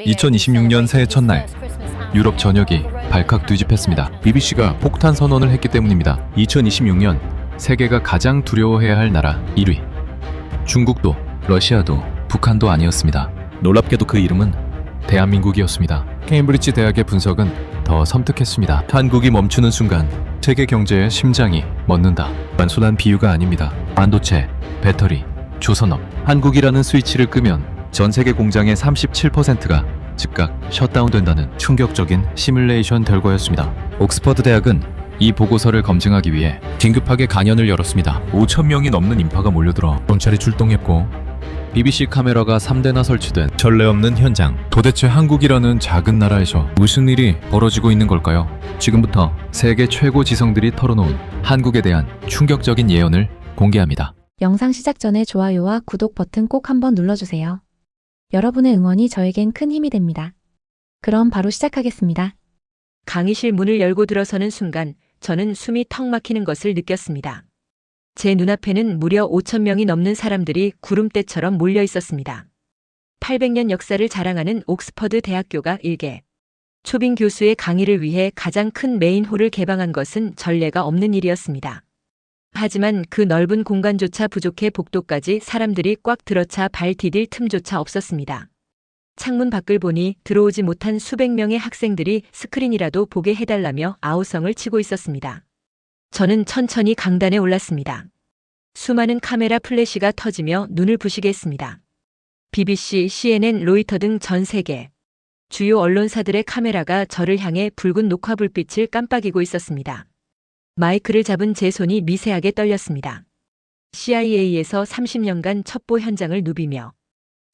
2026년 새해 첫날 유럽 전역이 발칵 뒤집혔습니다. BBC가 폭탄 선언을 했기 때문입니다. 2026년 세계가 가장 두려워해야 할 나라 1위. 중국도, 러시아도, 북한도 아니었습니다. 놀랍게도 그 이름은 대한민국이었습니다. 케임브리지 대학의 분석은 더 섬뜩했습니다. 한국이 멈추는 순간 세계 경제의 심장이 멎는다. 단순한 비유가 아닙니다. 반도체, 배터리, 조선업, 한국이라는 스위치를 끄면 전 세계 공장의 37%가 즉각 셧다운된다는 충격적인 시뮬레이션 결과였습니다. 옥스퍼드 대학은 이 보고서를 검증하기 위해 긴급하게 간연을 열었습니다. 5,000명이 넘는 인파가 몰려들어 경찰이 출동했고 BBC 카메라가 3대나 설치된 전례 없는 현장. 도대체 한국이라는 작은 나라에서 무슨 일이 벌어지고 있는 걸까요? 지금부터 세계 최고 지성들이 털어놓은 한국에 대한 충격적인 예언을 공개합니다. 영상 시작 전에 좋아요와 구독 버튼 꼭 한번 눌러주세요. 여러분의 응원이 저에겐 큰 힘이 됩니다. 그럼 바로 시작하겠습니다. 강의실 문을 열고 들어서는 순간 저는 숨이 턱 막히는 것을 느꼈습니다. 제 눈앞에는 무려 5,000명이 넘는 사람들이 구름대처럼 몰려 있었습니다. 800년 역사를 자랑하는 옥스퍼드 대학교가 일개 초빙 교수의 강의를 위해 가장 큰 메인홀을 개방한 것은 전례가 없는 일이었습니다. 하지만 그 넓은 공간조차 부족해 복도까지 사람들이 꽉 들어차 발 디딜 틈조차 없었습니다. 창문 밖을 보니 들어오지 못한 수백 명의 학생들이 스크린이라도 보게 해달라며 아우성을 치고 있었습니다. 저는 천천히 강단에 올랐습니다. 수많은 카메라 플래시가 터지며 눈을 부시게 했습니다. BBC, CNN, 로이터 등 전 세계 주요 언론사들의 카메라가 저를 향해 붉은 녹화 불빛을 깜빡이고 있었습니다. 마이크를 잡은 제 손이 미세하게 떨렸습니다. CIA에서 30년간 첩보 현장을 누비며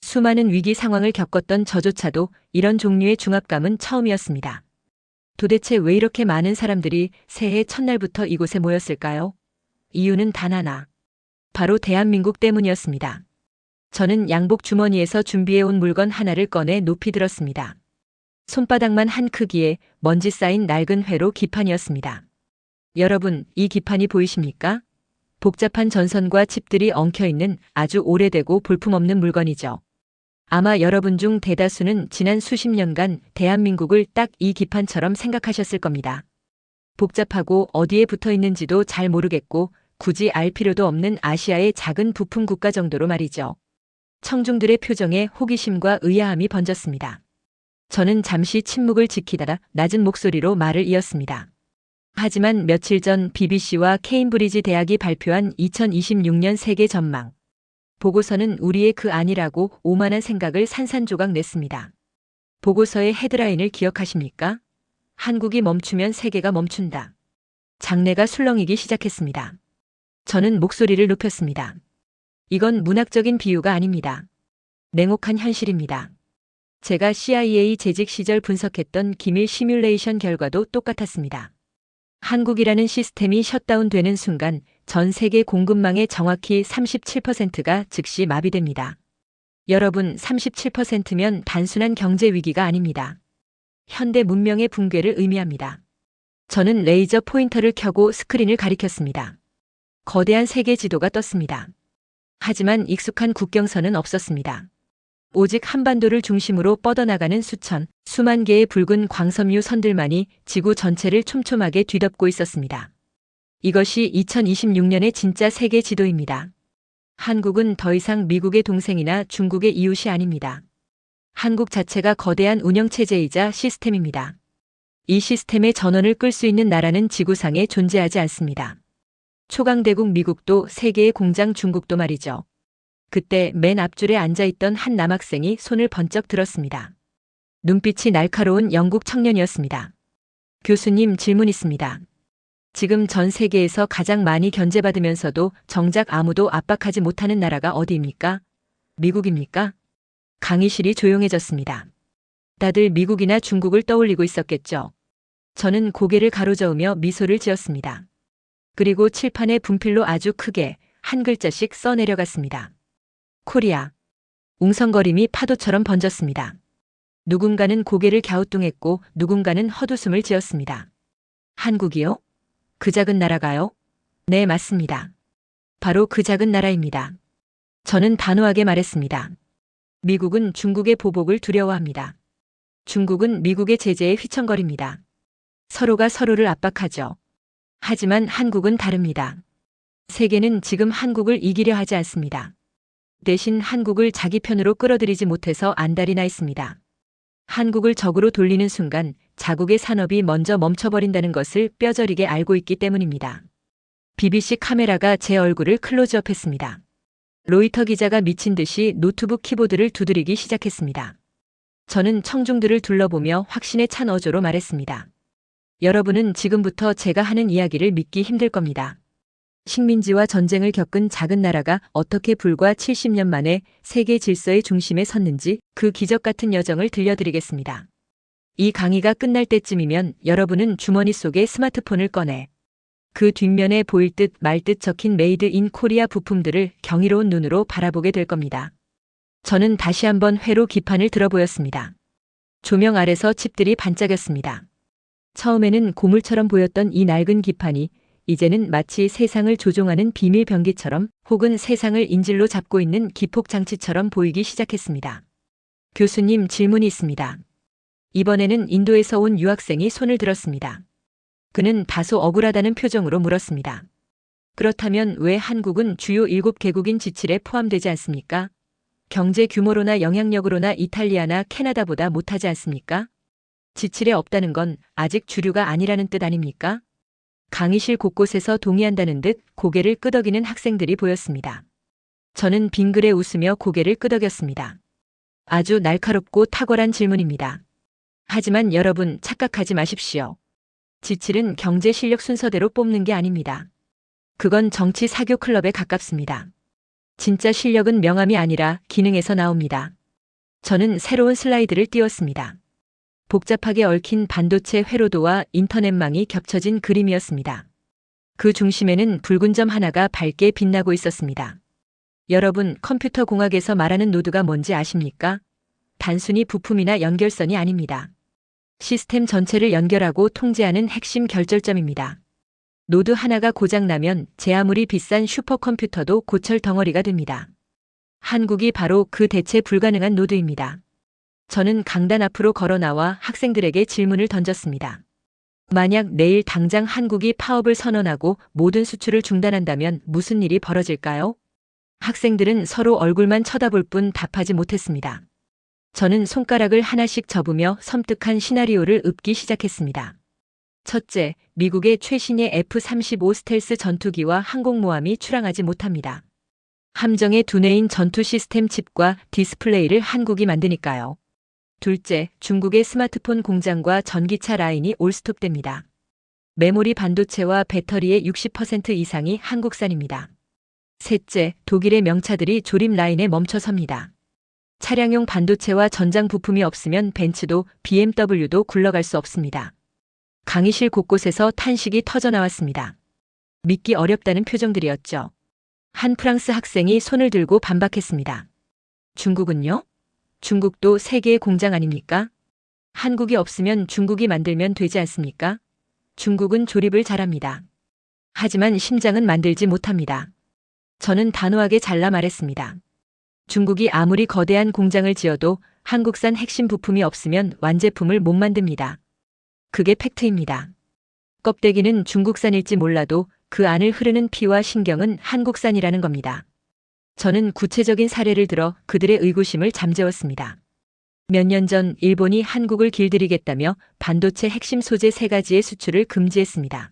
수많은 위기 상황을 겪었던 저조차도 이런 종류의 중압감은 처음이었습니다. 도대체 왜 이렇게 많은 사람들이 새해 첫날부터 이곳에 모였을까요? 이유는 단 하나. 바로 대한민국 때문이었습니다. 저는 양복 주머니에서 준비해온 물건 하나를 꺼내 높이 들었습니다. 손바닥만 한 크기의 먼지 쌓인 낡은 회로 기판이었습니다. 여러분, 이 기판이 보이십니까? 복잡한 전선과 칩들이 엉켜있는 아주 오래되고 볼품없는 물건이죠. 아마 여러분 중 대다수는 지난 수십 년간 대한민국을 딱 이 기판처럼 생각하셨을 겁니다. 복잡하고 어디에 붙어 있는지도 잘 모르겠고 굳이 알 필요도 없는 아시아의 작은 부품 국가 정도로 말이죠. 청중들의 표정에 호기심과 의아함이 번졌습니다. 저는 잠시 침묵을 지키다가 낮은 목소리로 말을 이었습니다. 하지만 며칠 전 BBC와 케임브리지 대학이 발표한 2026년 세계 전망 보고서는 우리의 그 아니라고 오만한 생각을 산산조각 냈습니다. 보고서의 헤드라인을 기억하십니까? 한국이 멈추면 세계가 멈춘다. 장내가 술렁이기 시작했습니다. 저는 목소리를 높였습니다. 이건 문학적인 비유가 아닙니다. 냉혹한 현실입니다. 제가 CIA 재직 시절 분석했던 기밀 시뮬레이션 결과도 똑같았습니다. 한국이라는 시스템이 셧다운되는 순간 전 세계 공급망의 정확히 37%가 즉시 마비됩니다. 여러분, 37%면 단순한 경제 위기가 아닙니다. 현대 문명의 붕괴를 의미합니다. 저는 레이저 포인터를 켜고 스크린을 가리켰습니다. 거대한 세계 지도가 떴습니다. 하지만 익숙한 국경선은 없었습니다. 오직 한반도를 중심으로 뻗어나가는 수만 개의 붉은 광섬유 선들만이 지구 전체를 촘촘하게 뒤덮고 있었습니다. 이것이 2026년의 진짜 세계 지도입니다. 한국은 더 이상 미국의 동생이나 중국의 이웃이 아닙니다. 한국 자체가 거대한 운영체제이자 시스템입니다. 이 시스템의 전원을 끌 수 있는 나라는 지구상에 존재하지 않습니다. 초강대국 미국도 세계의 공장 중국도 말이죠. 그때 맨 앞줄에 앉아있던 한 남학생이 손을 번쩍 들었습니다. 눈빛이 날카로운 영국 청년이었습니다. 교수님, 질문 있습니다. 지금 전 세계에서 가장 많이 견제받으면서도 정작 아무도 압박하지 못하는 나라가 어디입니까? 미국입니까? 강의실이 조용해졌습니다. 다들 미국이나 중국을 떠올리고 있었겠죠. 저는 고개를 가로저으며 미소를 지었습니다. 그리고 칠판에 분필로 아주 크게 한 글자씩 써내려갔습니다. 코리아. 웅성거림이 파도처럼 번졌습니다. 누군가는 고개를 갸우뚱했고 누군가는 헛웃음을 지었습니다. 한국이요? 그 작은 나라가요? 네, 맞습니다. 바로 그 작은 나라입니다. 저는 단호하게 말했습니다. 미국은 중국의 보복을 두려워합니다. 중국은 미국의 제재에 휘청거립니다. 서로가 서로를 압박하죠. 하지만 한국은 다릅니다. 세계는 지금 한국을 이기려 하지 않습니다. 대신 한국을 자기 편으로 끌어들이지 못해서 안달이 나 있습니다. 한국을 적으로 돌리는 순간 자국의 산업이 먼저 멈춰버린다는 것을 뼈저리게 알고 있기 때문입니다. BBC 카메라가 제 얼굴을 클로즈업했습니다. 로이터 기자가 미친 듯이 노트북 키보드를 두드리기 시작했습니다. 저는 청중들을 둘러보며 확신에 찬 어조로 말했습니다. 여러분은 지금부터 제가 하는 이야기를 믿기 힘들 겁니다. 식민지와 전쟁을 겪은 작은 나라가 어떻게 불과 70년 만에 세계 질서의 중심에 섰는지 그 기적 같은 여정을 들려드리겠습니다. 이 강의가 끝날 때쯤이면 여러분은 주머니 속에 스마트폰을 꺼내 그 뒷면에 보일 듯 말 듯 적힌 메이드 인 코리아 부품들을 경이로운 눈으로 바라보게 될 겁니다. 저는 다시 한번 회로 기판을 들어보였습니다. 조명 아래서 칩들이 반짝였습니다. 처음에는 고물처럼 보였던 이 낡은 기판이 이제는 마치 세상을 조종하는 비밀 병기처럼 혹은 세상을 인질로 잡고 있는 기폭 장치처럼 보이기 시작했습니다. 교수님, 질문이 있습니다. 이번에는 인도에서 온 유학생이 손을 들었습니다. 그는 다소 억울하다는 표정으로 물었습니다. 그렇다면 왜 한국은 주요 7개국인 G7에 포함되지 않습니까? 경제 규모로나 영향력으로나 이탈리아나 캐나다보다 못하지 않습니까? G7에 없다는 건 아직 주류가 아니라는 뜻 아닙니까? 강의실 곳곳에서 동의한다는 듯 고개를 끄덕이는 학생들이 보였습니다. 저는 빙그레 웃으며 고개를 끄덕였습니다. 아주 날카롭고 탁월한 질문입니다. 하지만 여러분, 착각하지 마십시오. G7은 경제 실력 순서대로 뽑는 게 아닙니다. 그건 정치 사교 클럽에 가깝습니다. 진짜 실력은 명함이 아니라 기능에서 나옵니다. 저는 새로운 슬라이드를 띄웠습니다. 복잡하게 얽힌 반도체 회로도와 인터넷망이 겹쳐진 그림이었습니다. 그 중심에는 붉은 점 하나가 밝게 빛나고 있었습니다. 여러분, 컴퓨터 공학에서 말하는 노드가 뭔지 아십니까? 단순히 부품이나 연결선이 아닙니다. 시스템 전체를 연결하고 통제하는 핵심 결절점입니다. 노드 하나가 고장나면 제 아무리 비싼 슈퍼컴퓨터도 고철 덩어리가 됩니다. 한국이 바로 그 대체 불가능한 노드입니다. 저는 강단 앞으로 걸어 나와 학생들에게 질문을 던졌습니다. 만약 내일 당장 한국이 파업을 선언하고 모든 수출을 중단한다면 무슨 일이 벌어질까요? 학생들은 서로 얼굴만 쳐다볼 뿐 답하지 못했습니다. 저는 손가락을 하나씩 접으며 섬뜩한 시나리오를 읊기 시작했습니다. 첫째, 미국의 최신의 F-35 스텔스 전투기와 항공모함이 출항하지 못합니다. 함정의 두뇌인 전투 시스템 칩과 디스플레이를 한국이 만드니까요. 둘째, 중국의 스마트폰 공장과 전기차 라인이 올스톱됩니다. 메모리 반도체와 배터리의 60% 이상이 한국산입니다. 셋째, 독일의 명차들이 조립 라인에 멈춰섭니다. 차량용 반도체와 전장 부품이 없으면 벤츠도 BMW도 굴러갈 수 없습니다. 강의실 곳곳에서 탄식이 터져나왔습니다. 믿기 어렵다는 표정들이었죠. 한 프랑스 학생이 손을 들고 반박했습니다. 중국은요? 중국도 세계의 공장 아닙니까? 한국이 없으면 중국이 만들면 되지 않습니까? 중국은 조립을 잘합니다. 하지만 심장은 만들지 못합니다. 저는 단호하게 잘라 말했습니다. 중국이 아무리 거대한 공장을 지어도 한국산 핵심 부품이 없으면 완제품을 못 만듭니다. 그게 팩트입니다. 껍데기는 중국산일지 몰라도 그 안을 흐르는 피와 신경은 한국산이라는 겁니다. 저는 구체적인 사례를 들어 그들의 의구심을 잠재웠습니다. 몇 년 전 일본이 한국을 길들이겠다며 반도체 핵심 소재 3가지의 수출을 금지했습니다.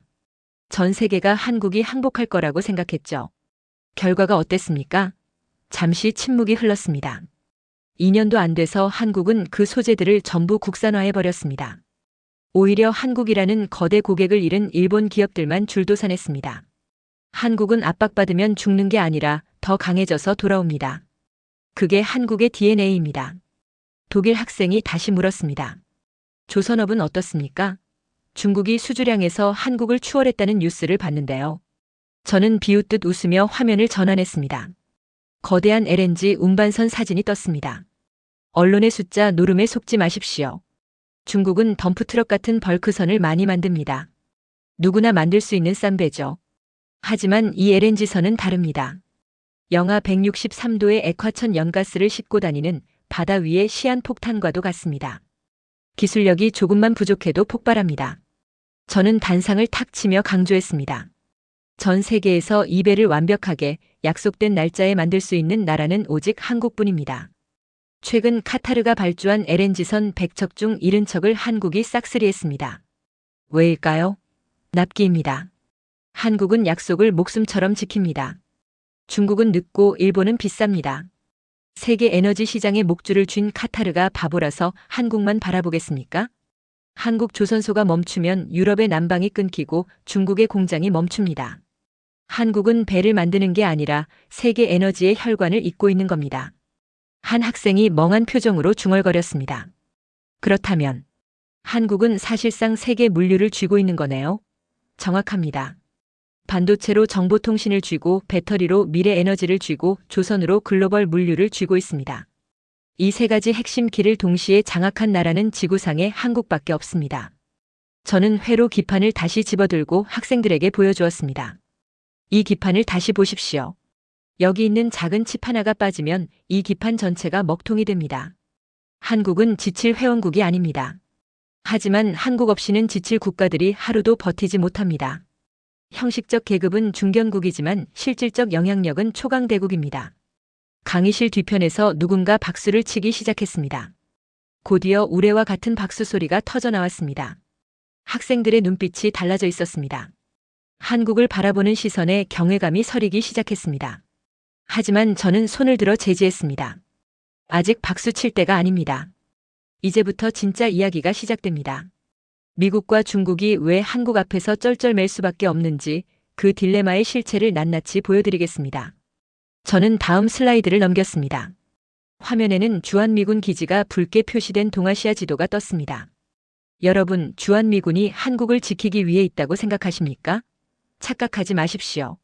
전 세계가 한국이 항복할 거라고 생각했죠. 결과가 어땠습니까? 잠시 침묵이 흘렀습니다. 2년도 안 돼서 한국은 그 소재들을 전부 국산화해버렸습니다. 오히려 한국이라는 거대 고객을 잃은 일본 기업들만 줄도산했습니다. 한국은 압박받으면 죽는 게 아니라 더 강해져서 돌아옵니다. 그게 한국의 DNA입니다. 독일 학생이 다시 물었습니다. 조선업은 어떻습니까? 중국이 수주량에서 한국을 추월했다는 뉴스를 봤는데요. 저는 비웃듯 웃으며 화면을 전환했습니다. 거대한 LNG 운반선 사진이 떴습니다. 언론의 숫자 노름에 속지 마십시오. 중국은 덤프트럭 같은 벌크선을 많이 만듭니다. 누구나 만들 수 있는 싼 배죠. 하지만 이 LNG선은 다릅니다. 영하 163도의 액화천 연가스를 싣고 다니는 바다 위의 시한폭탄과도 같습니다. 기술력이 조금만 부족해도 폭발합니다. 저는 단상을 탁 치며 강조했습니다. 전 세계에서 이 배를 완벽하게 약속된 날짜에 만들 수 있는 나라는 오직 한국뿐입니다. 최근 카타르가 발주한 LNG선 100척 중 70척을 한국이 싹쓸이했습니다. 왜일까요? 납기입니다. 한국은 약속을 목숨처럼 지킵니다. 중국은 늦고 일본은 비쌉니다. 세계 에너지 시장에 목줄을 쥔 카타르가 바보라서 한국만 바라보겠습니까? 한국 조선소가 멈추면 유럽의 난방이 끊기고 중국의 공장이 멈춥니다. 한국은 배를 만드는 게 아니라 세계 에너지의 혈관을 잇고 있는 겁니다. 한 학생이 멍한 표정으로 중얼거렸습니다. 그렇다면 한국은 사실상 세계 물류를 쥐고 있는 거네요. 정확합니다. 반도체로 정보통신을 쥐고 배터리로 미래 에너지를 쥐고 조선으로 글로벌 물류를 쥐고 있습니다. 이 세 가지 핵심 키를 동시에 장악한 나라는 지구상에 한국밖에 없습니다. 저는 회로 기판을 다시 집어들고 학생들에게 보여주었습니다. 이 기판을 다시 보십시오. 여기 있는 작은 칩 하나가 빠지면 이 기판 전체가 먹통이 됩니다. 한국은 지칠 회원국이 아닙니다. 하지만 한국 없이는 지칠 국가들이 하루도 버티지 못합니다. 형식적 계급은 중견국이지만 실질적 영향력은 초강대국입니다. 강의실 뒤편에서 누군가 박수를 치기 시작했습니다. 곧이어 우레와 같은 박수 소리가 터져 나왔습니다. 학생들의 눈빛이 달라져 있었습니다. 한국을 바라보는 시선에 경외감이 서리기 시작했습니다. 하지만 저는 손을 들어 제지했습니다. 아직 박수 칠 때가 아닙니다. 이제부터 진짜 이야기가 시작됩니다. 미국과 중국이 왜 한국 앞에서 쩔쩔맬 수밖에 없는지 그 딜레마의 실체를 낱낱이 보여드리겠습니다. 저는 다음 슬라이드를 넘겼습니다. 화면에는 주한미군 기지가 붉게 표시된 동아시아 지도가 떴습니다. 여러분, 주한미군이 한국을 지키기 위해 있다고 생각하십니까? 착각하지 마십시오.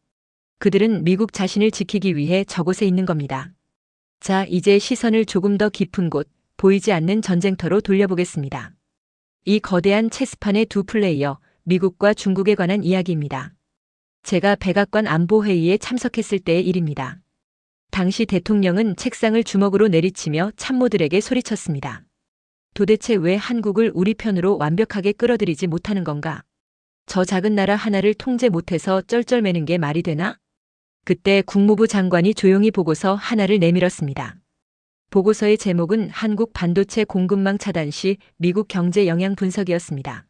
그들은 미국 자신을 지키기 위해 저곳에 있는 겁니다. 자, 이제 시선을 조금 더 깊은 곳, 보이지 않는 전쟁터로 돌려보겠습니다. 이 거대한 체스판의 두 플레이어, 미국과 중국에 관한 이야기입니다. 제가 백악관 안보회의에 참석했을 때의 일입니다. 당시 대통령은 책상을 주먹으로 내리치며 참모들에게 소리쳤습니다. 도대체 왜 한국을 우리 편으로 완벽하게 끌어들이지 못하는 건가? 저 작은 나라 하나를 통제 못해서 쩔쩔매는 게 말이 되나? 그때 국무부 장관이 조용히 보고서 하나를 내밀었습니다. 보고서의 제목은 한국 반도체 공급망 차단 시 미국 경제 영향 분석이었습니다.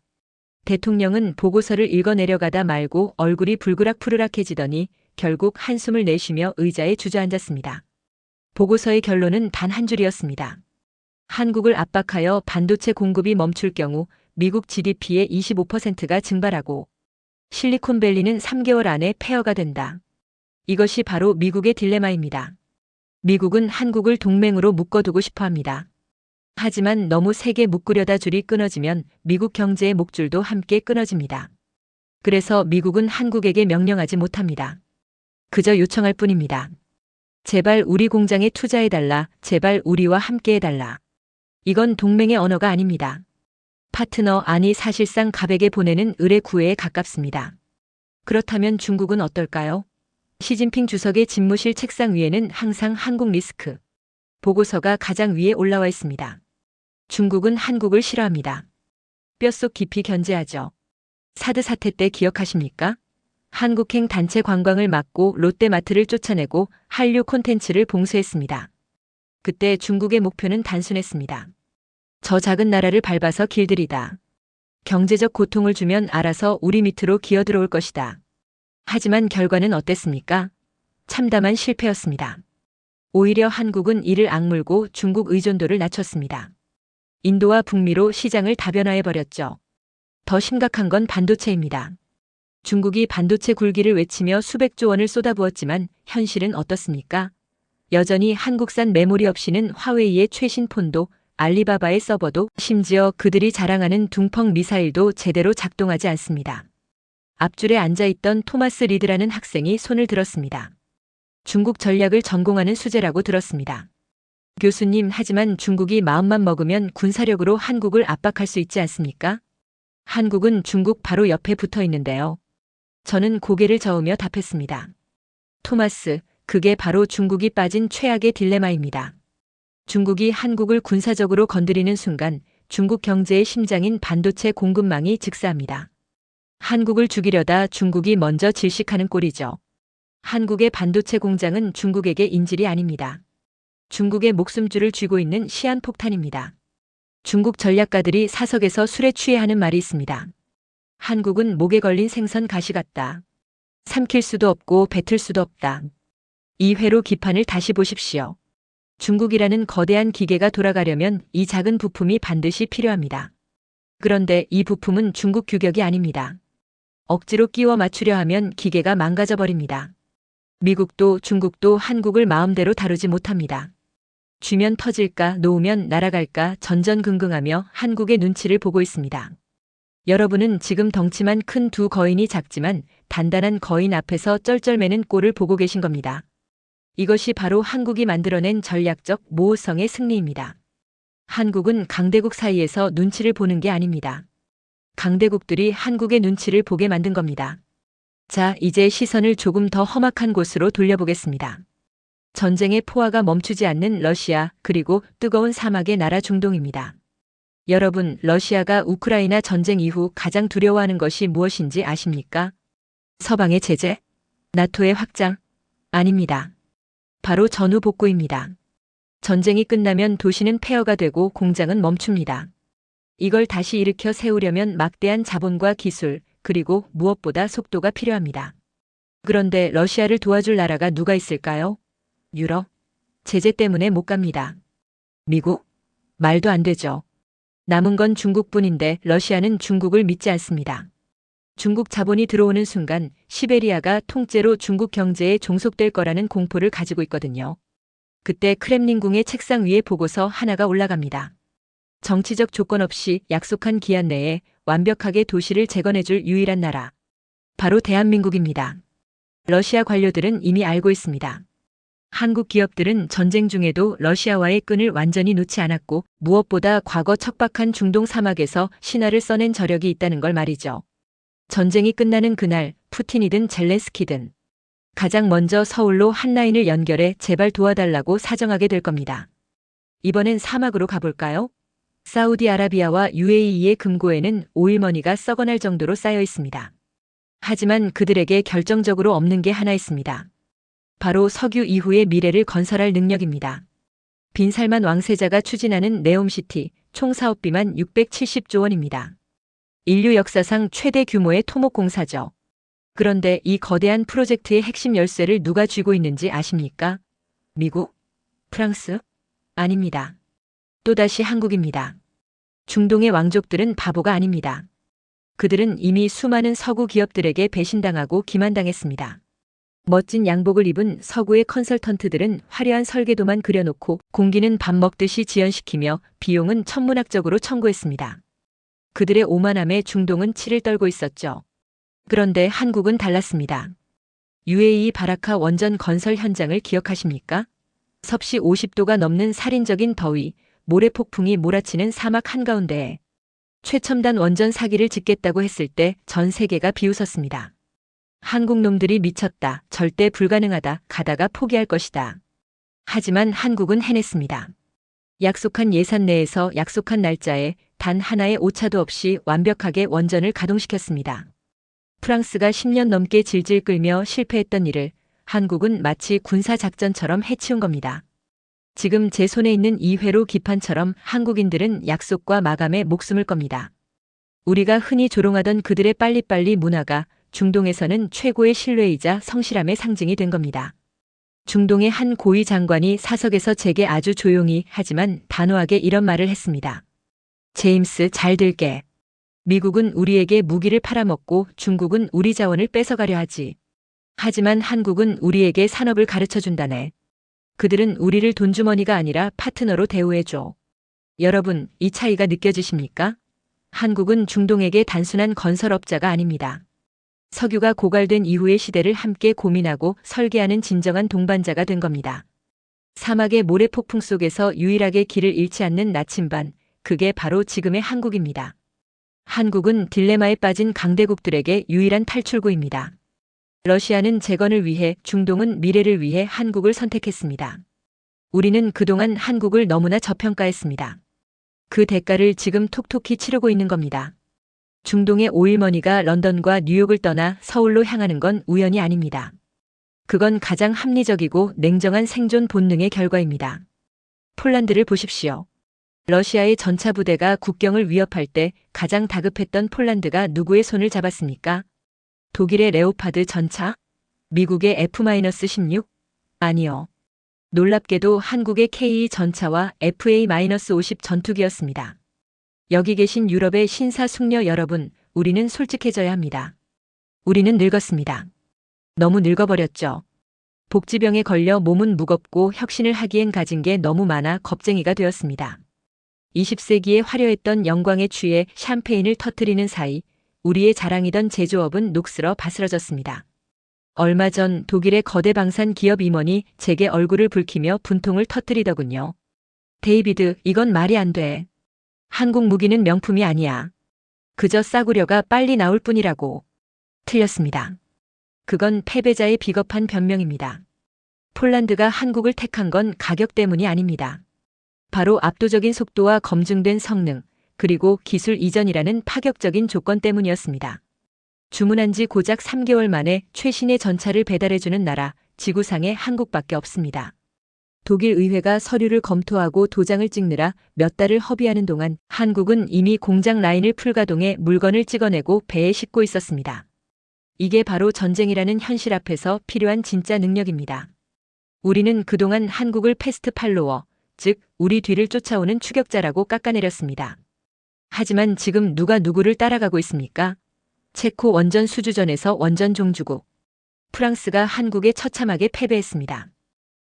대통령은 보고서를 읽어 내려가다 말고 얼굴이 불그락푸르락해지더니 결국 한숨을 내쉬며 의자에 주저앉았습니다. 보고서의 결론은 단 한 줄이었습니다. 한국을 압박하여 반도체 공급이 멈출 경우 미국 GDP의 25%가 증발하고 실리콘밸리는 3개월 안에 폐허가 된다. 이것이 바로 미국의 딜레마입니다. 미국은 한국을 동맹으로 묶어두고 싶어 합니다. 하지만 너무 세게 묶으려다 줄이 끊어지면 미국 경제의 목줄도 함께 끊어집니다. 그래서 미국은 한국에게 명령하지 못합니다. 그저 요청할 뿐입니다. 제발 우리 공장에 투자해달라. 제발 우리와 함께해달라. 이건 동맹의 언어가 아닙니다. 파트너, 아니 사실상 갑에게 보내는 의뢰 구애에 가깝습니다. 그렇다면 중국은 어떨까요? 시진핑 주석의 집무실 책상 위에는 항상 한국 리스크 보고서가 가장 위에 올라와 있습니다. 중국은 한국을 싫어합니다. 뼛속 깊이 견제하죠. 사드 사태 때 기억하십니까? 한국행 단체 관광을 막고 롯데마트를 쫓아내고 한류 콘텐츠를 봉쇄했습니다. 그때 중국의 목표는 단순했습니다. 저 작은 나라를 밟아서 길들이다. 경제적 고통을 주면 알아서 우리 밑으로 기어들어올 것이다. 하지만 결과는 어땠습니까? 참담한 실패였습니다. 오히려 한국은 이를 악물고 중국 의존도를 낮췄습니다. 인도와 북미로 시장을 다변화해버렸죠. 더 심각한 건 반도체입니다. 중국이 반도체 굴기를 외치며 수백조 원을 쏟아부었지만 현실은 어떻습니까? 여전히 한국산 메모리 없이는 화웨이의 최신 폰도 알리바바의 서버도 심지어 그들이 자랑하는 둥펑 미사일도 제대로 작동하지 않습니다. 앞줄에 앉아있던 토마스 리드라는 학생이 손을 들었습니다. 중국 전략을 전공하는 수재라고 들었습니다. 교수님, 하지만 중국이 마음만 먹으면 군사력으로 한국을 압박할 수 있지 않습니까? 한국은 중국 바로 옆에 붙어 있는데요. 저는 고개를 저으며 답했습니다. 토마스, 그게 바로 중국이 빠진 최악의 딜레마입니다. 중국이 한국을 군사적으로 건드리는 순간 중국 경제의 심장인 반도체 공급망이 즉사합니다. 한국을 죽이려다 중국이 먼저 질식하는 꼴이죠. 한국의 반도체 공장은 중국에게 인질이 아닙니다. 중국의 목숨줄을 쥐고 있는 시한폭탄입니다. 중국 전략가들이 사석에서 술에 취해 하는 말이 있습니다. 한국은 목에 걸린 생선 가시 같다. 삼킬 수도 없고 뱉을 수도 없다. 이 회로 기판을 다시 보십시오. 중국이라는 거대한 기계가 돌아가려면 이 작은 부품이 반드시 필요합니다. 그런데 이 부품은 중국 규격이 아닙니다. 억지로 끼워 맞추려 하면 기계가 망가져 버립니다. 미국도 중국도 한국을 마음대로 다루지 못합니다. 쥐면 터질까 놓으면 날아갈까 전전긍긍하며 한국의 눈치를 보고 있습니다. 여러분은 지금 덩치만 큰 두 거인이 작지만 단단한 거인 앞에서 쩔쩔매는 꼴을 보고 계신 겁니다. 이것이 바로 한국이 만들어낸 전략적 모호성의 승리입니다. 한국은 강대국 사이에서 눈치를 보는 게 아닙니다. 강대국들이 한국의 눈치를 보게 만든 겁니다. 자, 이제 시선을 조금 더 험악한 곳으로 돌려보겠습니다. 전쟁의 포화가 멈추지 않는 러시아, 그리고 뜨거운 사막의 나라 중동입니다. 여러분, 러시아가 우크라이나 전쟁 이후 가장 두려워하는 것이 무엇인지 아십니까? 서방의 제재? 나토의 확장? 아닙니다. 바로 전후 복구입니다. 전쟁이 끝나면 도시는 폐허가 되고 공장은 멈춥니다. 이걸 다시 일으켜 세우려면 막대한 자본과 기술, 그리고 무엇보다 속도가 필요합니다. 그런데 러시아를 도와줄 나라가 누가 있을까요? 유럽? 제재 때문에 못 갑니다. 미국? 말도 안 되죠. 남은 건 중국뿐인데 러시아는 중국을 믿지 않습니다. 중국 자본이 들어오는 순간 시베리아가 통째로 중국 경제에 종속될 거라는 공포를 가지고 있거든요. 그때 크렘린궁의 책상 위에 보고서 하나가 올라갑니다. 정치적 조건 없이 약속한 기한 내에 완벽하게 도시를 재건해줄 유일한 나라. 바로 대한민국입니다. 러시아 관료들은 이미 알고 있습니다. 한국 기업들은 전쟁 중에도 러시아와의 끈을 완전히 놓지 않았고 무엇보다 과거 척박한 중동 사막에서 신화를 써낸 저력이 있다는 걸 말이죠. 전쟁이 끝나는 그날 푸틴이든 젤렌스키든 가장 먼저 서울로 한 라인을 연결해 제발 도와달라고 사정하게 될 겁니다. 이번엔 사막으로 가볼까요? 사우디아라비아와 UAE의 금고에는 오일머니가 썩어날 정도로 쌓여 있습니다. 하지만 그들에게 결정적으로 없는 게 하나 있습니다. 바로 석유 이후의 미래를 건설할 능력입니다. 빈살만 왕세자가 추진하는 네옴시티 총 사업비만 670조 원입니다. 인류 역사상 최대 규모의 토목공사죠. 그런데 이 거대한 프로젝트의 핵심 열쇠를 누가 쥐고 있는지 아십니까? 미국? 프랑스? 아닙니다. 또다시 한국입니다. 중동의 왕족들은 바보가 아닙니다. 그들은 이미 수많은 서구 기업들에게 배신당하고 기만당했습니다. 멋진 양복을 입은 서구의 컨설턴트들은 화려한 설계도만 그려놓고 공기는 밥 먹듯이 지연시키며 비용은 천문학적으로 청구했습니다. 그들의 오만함에 중동은 치를 떨고 있었죠. 그런데 한국은 달랐습니다. UAE 바라카 원전 건설 현장을 기억하십니까? 섭씨 50도가 넘는 살인적인 더위, 모래폭풍이 몰아치는 사막 한가운데에 최첨단 원전 사기를 짓겠다고 했을 때 전 세계가 비웃었습니다. 한국 놈들이 미쳤다, 절대 불가능하다, 가다가 포기할 것이다. 하지만 한국은 해냈습니다. 약속한 예산 내에서 약속한 날짜에 단 하나의 오차도 없이 완벽하게 원전을 가동시켰습니다. 프랑스가 10년 넘게 질질 끌며 실패했던 일을 한국은 마치 군사작전처럼 해치운 겁니다. 지금 제 손에 있는 이 회로 기판처럼 한국인들은 약속과 마감에 목숨을 겁니다. 우리가 흔히 조롱하던 그들의 빨리빨리 문화가 중동에서는 최고의 신뢰이자 성실함의 상징이 된 겁니다. 중동의 한 고위 장관이 사석에서 제게 아주 조용히 하지만 단호하게 이런 말을 했습니다. 제임스, 잘 들게. 미국은 우리에게 무기를 팔아먹고 중국은 우리 자원을 뺏어가려 하지. 하지만 한국은 우리에게 산업을 가르쳐준다네. 그들은 우리를 돈주머니가 아니라 파트너로 대우해줘. 여러분, 이 차이가 느껴지십니까? 한국은 중동에게 단순한 건설업자가 아닙니다. 석유가 고갈된 이후의 시대를 함께 고민하고 설계하는 진정한 동반자가 된 겁니다. 사막의 모래폭풍 속에서 유일하게 길을 잃지 않는 나침반, 그게 바로 지금의 한국입니다. 한국은 딜레마에 빠진 강대국들에게 유일한 탈출구입니다. 러시아는 재건을 위해, 중동은 미래를 위해 한국을 선택했습니다. 우리는 그동안 한국을 너무나 저평가했습니다. 그 대가를 지금 톡톡히 치르고 있는 겁니다. 중동의 오일머니가 런던과 뉴욕을 떠나 서울로 향하는 건 우연이 아닙니다. 그건 가장 합리적이고 냉정한 생존 본능의 결과입니다. 폴란드를 보십시오. 러시아의 전차 부대가 국경을 위협할 때 가장 다급했던 폴란드가 누구의 손을 잡았습니까? 독일의 레오파드 전차? 미국의 F-16? 아니요. 놀랍게도 한국의 K 전차와 FA-50 전투기였습니다. 여기 계신 유럽의 신사숙녀 여러분, 우리는 솔직해져야 합니다. 우리는 늙었습니다. 너무 늙어버렸죠. 복지병에 걸려 몸은 무겁고 혁신을 하기엔 가진 게 너무 많아 겁쟁이가 되었습니다. 20세기에 화려했던 영광에 취해 샴페인을 터뜨리는 사이 우리의 자랑이던 제조업은 녹슬어 바스러졌습니다. 얼마 전 독일의 거대 방산 기업 임원이 제게 얼굴을 붉히며 분통을 터뜨리더군요. 데이비드, 이건 말이 안 돼. 한국 무기는 명품이 아니야. 그저 싸구려가 빨리 나올 뿐이라고. 틀렸습니다. 그건 패배자의 비겁한 변명입니다. 폴란드가 한국을 택한 건 가격 때문이 아닙니다. 바로 압도적인 속도와 검증된 성능, 그리고 기술 이전이라는 파격적인 조건 때문이었습니다. 주문한 지 고작 3개월 만에 최신의 전차를 배달해주는 나라, 지구상에 한국밖에 없습니다. 독일 의회가 서류를 검토하고 도장을 찍느라 몇 달을 허비하는 동안 한국은 이미 공장 라인을 풀가동해 물건을 찍어내고 배에 싣고 있었습니다. 이게 바로 전쟁이라는 현실 앞에서 필요한 진짜 능력입니다. 우리는 그동안 한국을 패스트 팔로워, 즉 우리 뒤를 쫓아오는 추격자라고 깎아내렸습니다. 하지만 지금 누가 누구를 따라가고 있습니까? 체코 원전 수주전에서 원전 종주국. 프랑스가 한국에 처참하게 패배했습니다.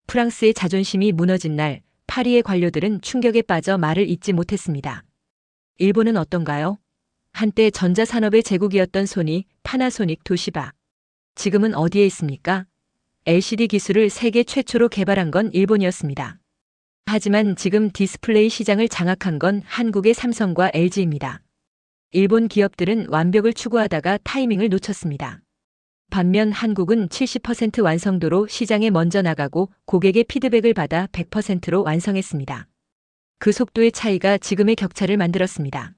프랑스의 자존심이 무너진 날, 파리의 관료들은 충격에 빠져 말을 잇지 못했습니다. 일본은 어떤가요? 한때 전자산업의 제국이었던 소니, 파나소닉, 도시바. 지금은 어디에 있습니까? LCD 기술을 세계 최초로 개발한 건 일본이었습니다. 하지만 지금 디스플레이 시장을 장악한 건 한국의 삼성과 LG입니다. 일본 기업들은 완벽을 추구하다가 타이밍을 놓쳤습니다. 반면 한국은 70% 완성도로 시장에 먼저 나가고 고객의 피드백을 받아 100%로 완성했습니다. 그 속도의 차이가 지금의 격차를 만들었습니다.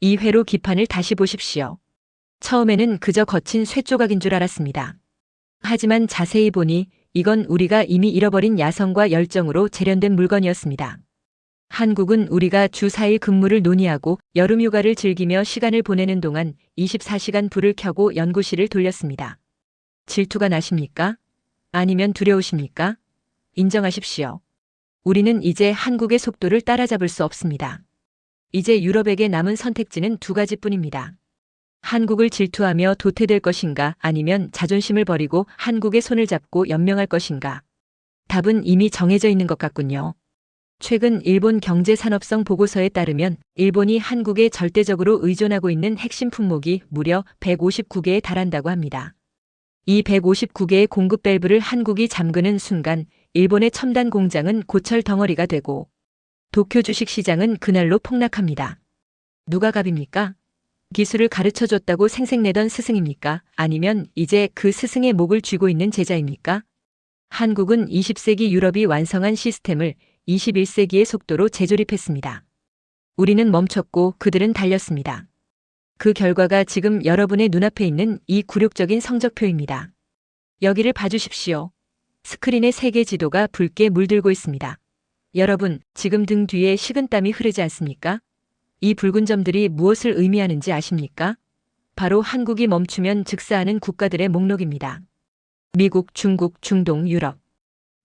이 회로 기판을 다시 보십시오. 처음에는 그저 거친 쇠조각인 줄 알았습니다. 하지만 자세히 보니 이건 우리가 이미 잃어버린 야성과 열정으로 재련된 물건이었습니다. 한국은 우리가 주 4일 근무를 논의하고 여름휴가를 즐기며 시간을 보내는 동안 24시간 불을 켜고 연구실을 돌렸습니다. 질투가 나십니까? 아니면 두려우십니까? 인정하십시오. 우리는 이제 한국의 속도를 따라잡을 수 없습니다. 이제 유럽에게 남은 선택지는 두 가지뿐입니다. 한국을 질투하며 도태될 것인가, 아니면 자존심을 버리고 한국의 손을 잡고 연명할 것인가. 답은 이미 정해져 있는 것 같군요. 최근 일본 경제산업성 보고서에 따르면 일본이 한국에 절대적으로 의존하고 있는 핵심 품목이 무려 159개에 달한다고 합니다. 이 159개의 공급 밸브를 한국이 잠그는 순간 일본의 첨단 공장은 고철 덩어리가 되고 도쿄 주식시장은 그날로 폭락합니다. 누가 갑입니까? 기술을 가르쳐줬다고 생색내던 스승입니까? 아니면 이제 그 스승의 목을 쥐고 있는 제자입니까? 한국은 20세기 유럽이 완성한 시스템을 21세기의 속도로 재조립했습니다. 우리는 멈췄고 그들은 달렸습니다. 그 결과가 지금 여러분의 눈앞에 있는 이 굴욕적인 성적표입니다. 여기를 봐주십시오. 스크린의 세계 지도가 붉게 물들고 있습니다. 여러분, 지금 등 뒤에 식은땀이 흐르지 않습니까? 이 붉은 점들이 무엇을 의미하는지 아십니까? 바로 한국이 멈추면 즉사하는 국가들의 목록입니다. 미국, 중국, 중동, 유럽.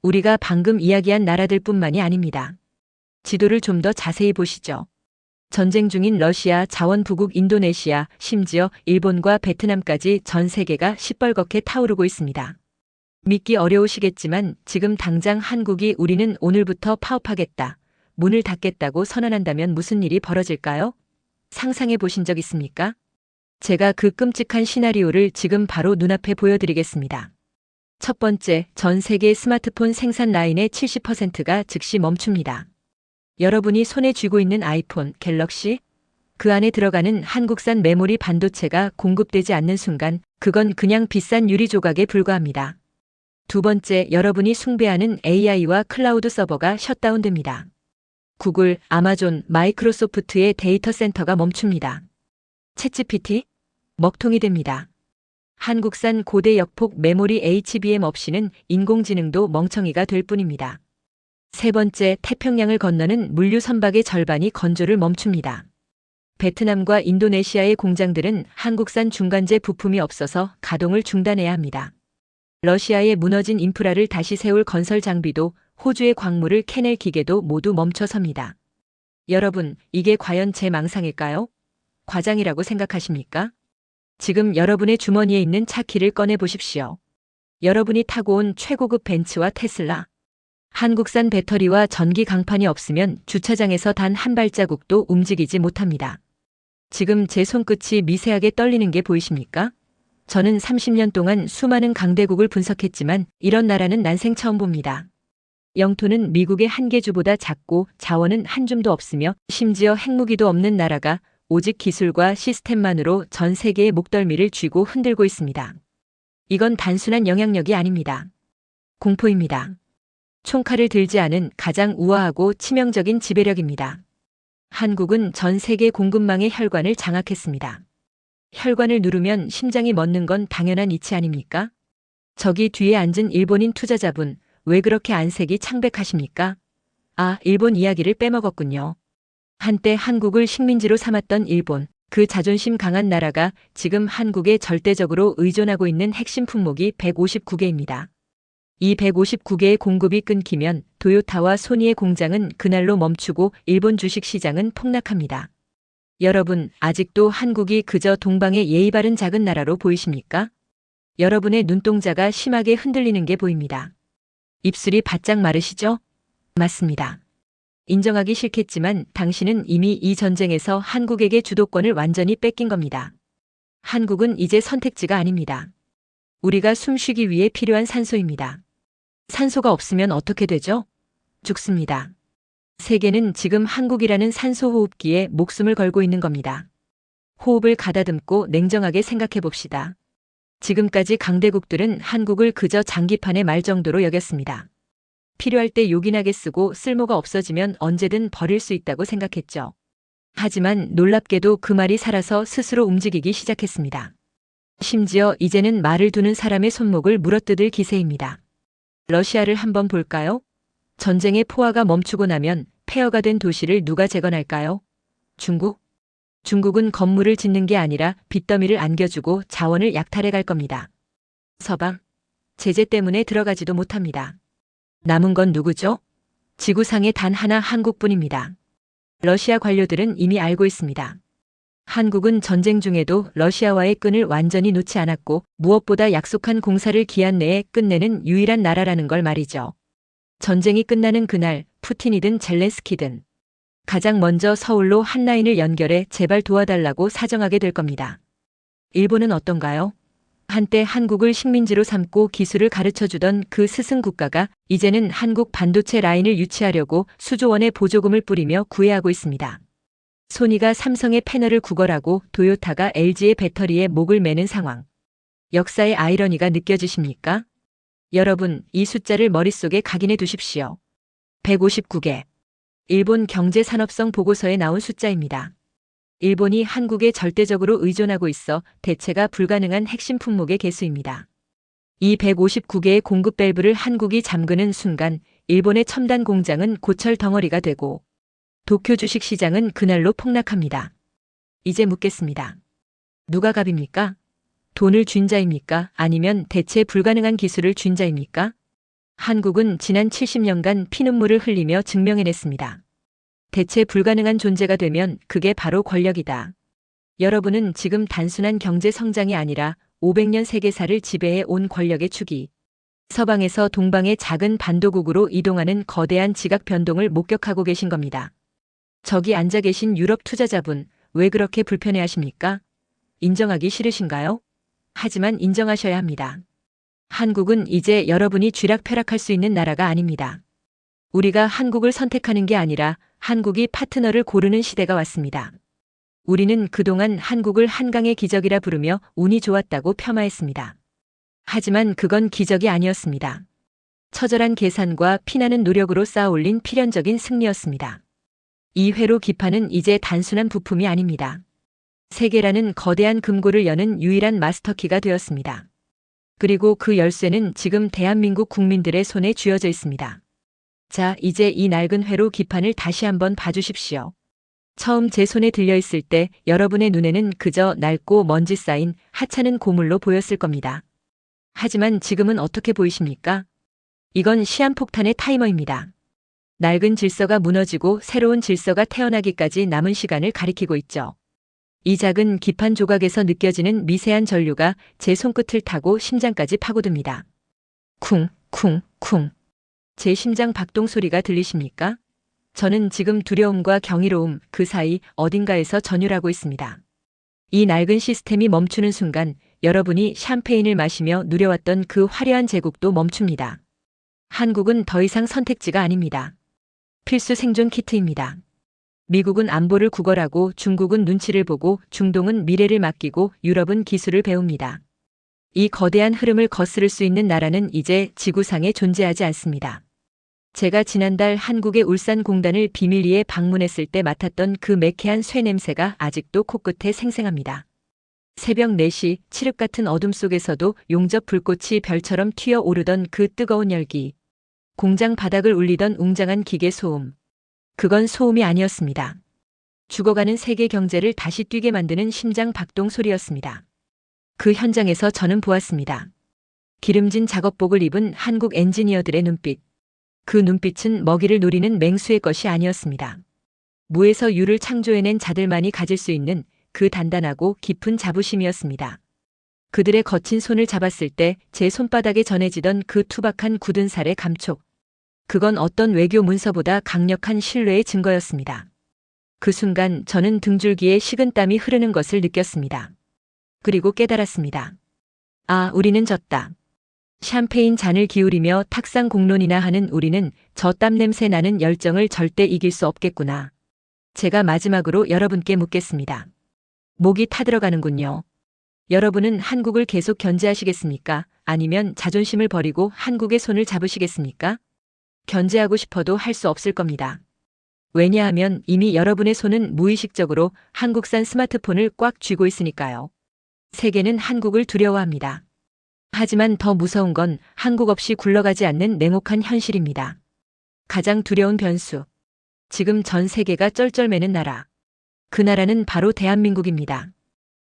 우리가 방금 이야기한 나라들뿐만이 아닙니다. 지도를 좀 더 자세히 보시죠. 전쟁 중인 러시아, 자원부국 인도네시아, 심지어 일본과 베트남까지 전 세계가 시뻘겋게 타오르고 있습니다. 믿기 어려우시겠지만 지금 당장 한국이 우리는 오늘부터 파업하겠다, 문을 닫겠다고 선언한다면 무슨 일이 벌어질까요? 상상해 보신 적 있습니까? 제가 그 끔찍한 시나리오를 지금 바로 눈앞에 보여드리겠습니다. 첫 번째, 전 세계 스마트폰 생산 라인의 70%가 즉시 멈춥니다. 여러분이 손에 쥐고 있는 아이폰, 갤럭시, 그 안에 들어가는 한국산 메모리 반도체가 공급되지 않는 순간 그건 그냥 비싼 유리 조각에 불과합니다. 두 번째, 여러분이 숭배하는 AI와 클라우드 서버가 셧다운됩니다. 구글, 아마존, 마이크로소프트의 데이터 센터가 멈춥니다. 챗GPT? 먹통이 됩니다. 한국산 고대 역폭 메모리 HBM 없이는 인공지능도 멍청이가 될 뿐입니다. 세 번째, 태평양을 건너는 물류 선박의 절반이 건조를 멈춥니다. 베트남과 인도네시아의 공장들은 한국산 중간재 부품이 없어서 가동을 중단해야 합니다. 러시아의 무너진 인프라를 다시 세울 건설 장비도 호주의 광물을 캐낼 기계도 모두 멈춰섭니다. 여러분, 이게 과연 제 망상일까요? 과장이라고 생각하십니까? 지금 여러분의 주머니에 있는 차 키를 꺼내 보십시오. 여러분이 타고 온 최고급 벤츠와 테슬라. 한국산 배터리와 전기 강판이 없으면 주차장에서 단 한 발자국도 움직이지 못합니다. 지금 제 손끝이 미세하게 떨리는 게 보이십니까? 저는 30년 동안 수많은 강대국을 분석했지만 이런 나라는 난생 처음 봅니다. 영토는 미국의 한 개주보다 작고 자원은 한 줌도 없으며 심지어 핵무기도 없는 나라가 오직 기술과 시스템만으로 전 세계의 목덜미를 쥐고 흔들고 있습니다. 이건 단순한 영향력이 아닙니다. 공포입니다. 총칼을 들지 않은 가장 우아하고 치명적인 지배력입니다. 한국은 전 세계 공급망의 혈관을 장악했습니다. 혈관을 누르면 심장이 멎는 건 당연한 이치 아닙니까? 저기 뒤에 앉은 일본인 투자자분, 왜 그렇게 안색이 창백하십니까? 아, 일본 이야기를 빼먹었군요. 한때 한국을 식민지로 삼았던 일본, 그 자존심 강한 나라가 지금 한국에 절대적으로 의존하고 있는 핵심 품목이 159개입니다. 이 159개의 공급이 끊기면 도요타와 소니의 공장은 그날로 멈추고 일본 주식 시장은 폭락합니다. 여러분, 아직도 한국이 그저 동방의 예의 바른 작은 나라로 보이십니까? 여러분의 눈동자가 심하게 흔들리는 게 보입니다. 입술이 바짝 마르시죠? 맞습니다. 인정하기 싫겠지만 당신은 이미 이 전쟁에서 한국에게 주도권을 완전히 뺏긴 겁니다. 한국은 이제 선택지가 아닙니다. 우리가 숨쉬기 위해 필요한 산소입니다. 산소가 없으면 어떻게 되죠? 죽습니다. 세계는 지금 한국이라는 산소 호흡기에 목숨을 걸고 있는 겁니다. 호흡을 가다듬고 냉정하게 생각해 봅시다. 지금까지 강대국들은 한국을 그저 장기판의 말 정도로 여겼습니다. 필요할 때 요긴하게 쓰고 쓸모가 없어지면 언제든 버릴 수 있다고 생각했죠. 하지만 놀랍게도 그 말이 살아서 스스로 움직이기 시작했습니다. 심지어 이제는 말을 두는 사람의 손목을 물어뜯을 기세입니다. 러시아를 한번 볼까요? 전쟁의 포화가 멈추고 나면 폐허가 된 도시를 누가 재건할까요? 중국? 중국은 건물을 짓는 게 아니라 빚더미를 안겨주고 자원을 약탈해 갈 겁니다. 서방? 제재 때문에 들어가지도 못합니다. 남은 건 누구죠? 지구상에 단 하나 한국뿐입니다. 러시아 관료들은 이미 알고 있습니다. 한국은 전쟁 중에도 러시아와의 끈을 완전히 놓지 않았고 무엇보다 약속한 공사를 기한 내에 끝내는 유일한 나라라는 걸 말이죠. 전쟁이 끝나는 그날 푸틴이든 젤렌스키든 가장 먼저 서울로 한 라인을 연결해 제발 도와달라고 사정하게 될 겁니다. 일본은 어떤가요? 한때 한국을 식민지로 삼고 기술을 가르쳐주던 그 스승 국가가 이제는 한국 반도체 라인을 유치하려고 수조 원의 보조금을 뿌리며 구애하고 있습니다. 소니가 삼성의 패널을 구걸하고 도요타가 LG의 배터리에 목을 매는 상황. 역사의 아이러니가 느껴지십니까? 여러분, 이 숫자를 머릿속에 각인해 두십시오. 159개. 일본 경제산업성 보고서에 나온 숫자입니다. 일본이 한국에 절대적으로 의존하고 있어 대체가 불가능한 핵심 품목의 개수입니다. 이 159개의 공급 밸브를 한국이 잠그는 순간 일본의 첨단 공장은 고철 덩어리가 되고 도쿄 주식시장은 그날로 폭락합니다. 이제 묻겠습니다. 누가 갑입니까? 돈을 쥔 자입니까? 아니면 대체 불가능한 기술을 쥔 자입니까? 한국은 지난 70년간 피눈물을 흘리며 증명해냈습니다. 대체 불가능한 존재가 되면 그게 바로 권력이다. 여러분은 지금 단순한 경제 성장이 아니라 500년 세계사를 지배해 온 권력의 축이 서방에서 동방의 작은 반도국으로 이동하는 거대한 지각 변동을 목격하고 계신 겁니다. 저기 앉아 계신 유럽 투자자분, 왜 그렇게 불편해하십니까? 인정하기 싫으신가요? 하지만 인정하셔야 합니다. 한국은 이제 여러분이 쥐락펴락할 수 있는 나라가 아닙니다. 우리가 한국을 선택하는 게 아니라 한국이 파트너를 고르는 시대가 왔습니다. 우리는 그동안 한국을 한강의 기적이라 부르며 운이 좋았다고 폄하했습니다. 하지만 그건 기적이 아니었습니다. 처절한 계산과 피나는 노력으로 쌓아올린 필연적인 승리였습니다. 이 회로 기판은 이제 단순한 부품이 아닙니다. 세계라는 거대한 금고를 여는 유일한 마스터키가 되었습니다. 그리고 그 열쇠는 지금 대한민국 국민들의 손에 쥐어져 있습니다. 자, 이제 이 낡은 회로 기판을 다시 한번 봐주십시오. 처음 제 손에 들려있을 때 여러분의 눈에는 그저 낡고 먼지 쌓인 하찮은 고물로 보였을 겁니다. 하지만 지금은 어떻게 보이십니까? 이건 시한폭탄의 타이머입니다. 낡은 질서가 무너지고 새로운 질서가 태어나기까지 남은 시간을 가리키고 있죠. 이 작은 기판 조각에서 느껴지는 미세한 전류가 제 손끝을 타고 심장까지 파고듭니다. 쿵, 쿵, 쿵. 제 심장 박동 소리가 들리십니까? 저는 지금 두려움과 경이로움 그 사이 어딘가에서 전율하고 있습니다. 이 낡은 시스템이 멈추는 순간 여러분이 샴페인을 마시며 누려왔던 그 화려한 제국도 멈춥니다. 한국은 더 이상 선택지가 아닙니다. 필수 생존 키트입니다. 미국은 안보를 구걸하고 중국은 눈치를 보고 중동은 미래를 맡기고 유럽은 기술을 배웁니다. 이 거대한 흐름을 거스를 수 있는 나라는 이제 지구상에 존재하지 않습니다. 제가 지난달 한국의 울산공단을 비밀리에 방문했을 때 맡았던 그 매캐한 쇠 냄새가 아직도 코끝에 생생합니다. 새벽 4시 칠흑 같은 어둠 속에서도 용접 불꽃이 별처럼 튀어오르던 그 뜨거운 열기. 공장 바닥을 울리던 웅장한 기계 소음. 그건 소음이 아니었습니다. 죽어가는 세계 경제를 다시 뛰게 만드는 심장 박동 소리였습니다. 그 현장에서 저는 보았습니다. 기름진 작업복을 입은 한국 엔지니어들의 눈빛. 그 눈빛은 먹이를 노리는 맹수의 것이 아니었습니다. 무에서 유를 창조해낸 자들만이 가질 수 있는 그 단단하고 깊은 자부심이었습니다. 그들의 거친 손을 잡았을 때 제 손바닥에 전해지던 그 투박한 굳은 살의 감촉. 그건 어떤 외교 문서보다 강력한 신뢰의 증거였습니다. 그 순간 저는 등줄기에 식은땀이 흐르는 것을 느꼈습니다. 그리고 깨달았습니다. 아, 우리는 졌다. 샴페인 잔을 기울이며 탁상 공론이나 하는 우리는 저 땀 냄새 나는 열정을 절대 이길 수 없겠구나. 제가 마지막으로 여러분께 묻겠습니다. 목이 타들어가는군요. 여러분은 한국을 계속 견제하시겠습니까? 아니면 자존심을 버리고 한국의 손을 잡으시겠습니까? 견제하고 싶어도 할 수 없을 겁니다. 왜냐하면 이미 여러분의 손은 무의식적으로 한국산 스마트폰을 꽉 쥐고 있으니까요. 세계는 한국을 두려워합니다. 하지만 더 무서운 건 한국 없이 굴러가지 않는 냉혹한 현실입니다. 가장 두려운 변수. 지금 전 세계가 쩔쩔매는 나라. 그 나라는 바로 대한민국입니다.